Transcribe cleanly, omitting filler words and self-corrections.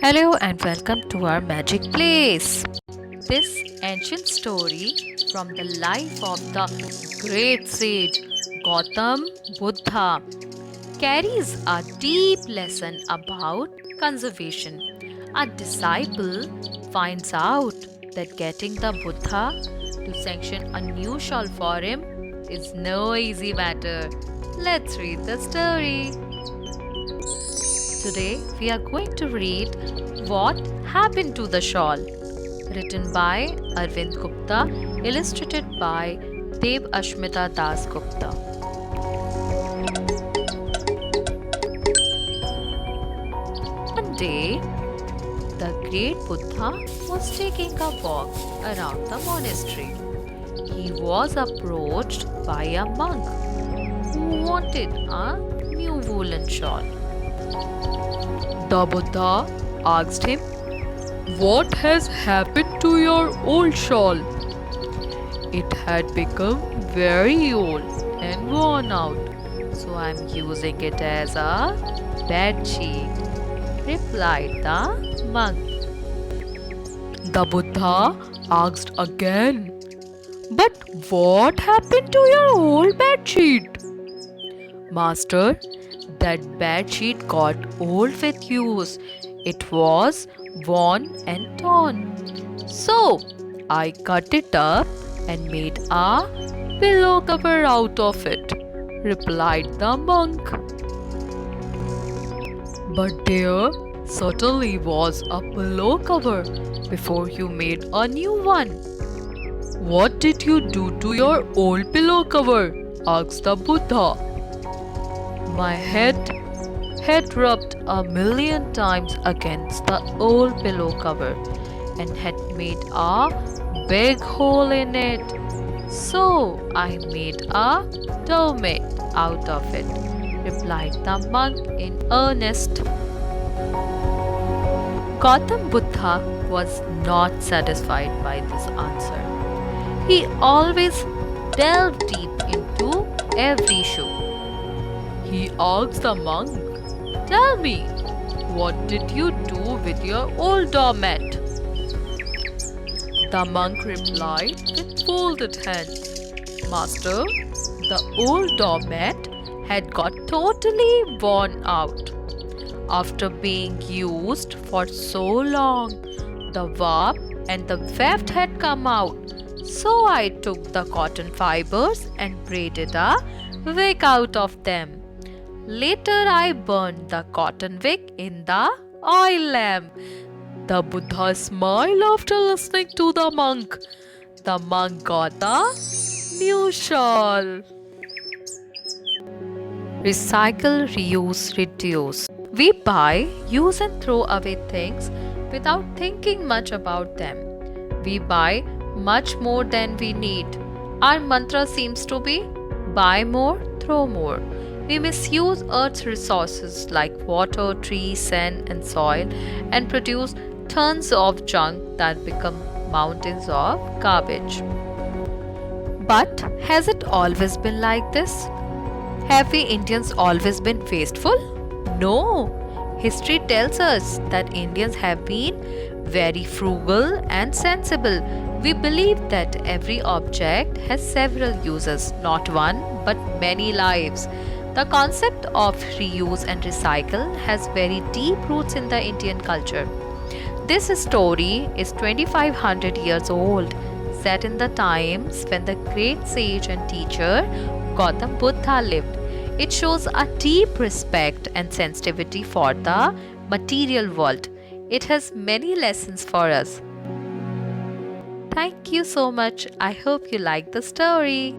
Hello and welcome to our magic place. This ancient story from the life of the great sage Gautam Buddha carries a deep lesson about conservation. A disciple finds out that getting the Buddha to sanction a new shawl for him is no easy matter. Let's read the story. Today we are going to read What Happened to the Shawl, written by Arvind Gupta, illustrated by Dev Ashmita Das Gupta. One day, the great Buddha was taking a walk around the monastery. He was approached by a monk who wanted a new woolen shawl. The Buddha asked him, "What has happened to your old shawl?" "It had become very old and worn out, so I'm using it as a bed sheet," replied the monk. The Buddha asked again, "But what happened to your old bed sheet?" "Master, that bed sheet got old with use. It was worn and torn. So I cut it up and made a pillow cover out of it," replied the monk. "But there certainly was a pillow cover before you made a new one. What did you do to your old pillow cover?" asked the Buddha. "My head rubbed a million times against the old pillow cover and had made a big hole in it. So I made a doormat out of it," replied the monk in earnest. Gautam Buddha was not satisfied by this answer. He always delved deep into every issue. He asked the monk, "Tell me, what did you do with your old doormat?" The monk replied with folded hands, "Master, the old doormat had got totally worn out. After being used for so long, the warp and the weft had come out. So I took the cotton fibers and braided a wig out of them. Later I burned the cotton wig in the oil lamp." The Buddha smiled after listening to the monk. The monk got a new shawl. Recycle, reuse, reduce. We buy, use, and throw away things without thinking much about them. We buy much more than we need. Our mantra seems to be buy more, throw more. We misuse Earth's resources like water, trees, sand, and soil and produce tons of junk that become mountains of garbage. But has it always been like this? Have we Indians always been wasteful? No. History tells us that Indians have been very frugal and sensible. We believe that every object has several uses, not one but many lives. The concept of reuse and recycle has very deep roots in the Indian culture. This story is 2500 years old, set in the times when the great sage and teacher Gautam Buddha lived. It shows a deep respect and sensitivity for the material world. It has many lessons for us. Thank you so much. I hope you like the story.